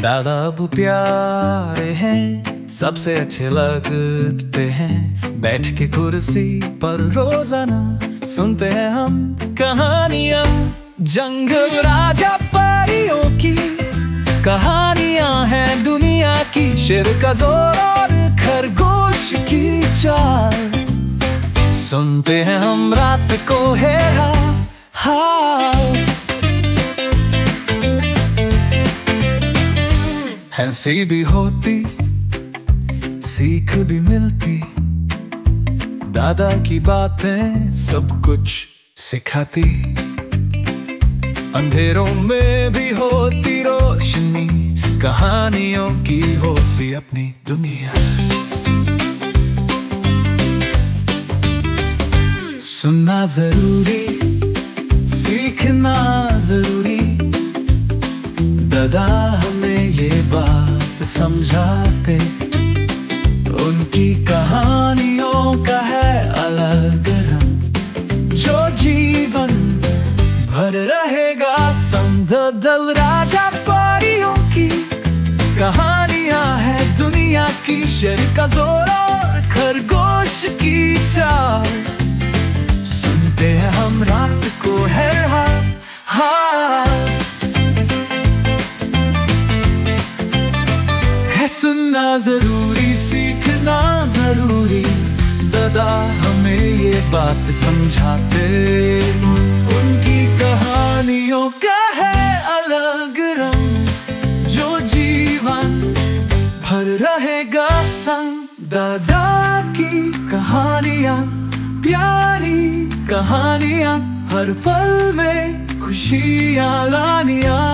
दादा अब प्यारे हैं, सबसे अच्छे लगते हैं। बैठ के कुर्सी पर रोजाना सुनते हैं हम कहानियां। जंगल राजा परियों की कहानियां हैं दुनिया की। शेर का जोर और खरगोश की चाल सुनते हैं हम रात को है हाल। हंसी भी होती, सीख भी मिलती, दादा की बातें सब कुछ सिखाती। अंधेरों में भी होती रोशनी, कहानियों की होती अपनी दुनिया। सुनना जरूरी, सीखना जरूरी, दादा हमें ये बात समझाते। उनकी कहानियों का है अलग रंग, जो जीवन भर रहेगा संग। दल राजा परियों की कहानियां है दुनिया की। शेर का जोर और खरगोश की चाल सुनते हैं हम रात को है हाल। सुनना जरूरी, सीखना जरूरी, दादा हमें ये बात समझाते। उनकी कहानियों का है अलग रंग, जो जीवन भर रहेगा संग। दादा की कहानियां प्यारी कहानियां, हर पल में खुशियां लानियां।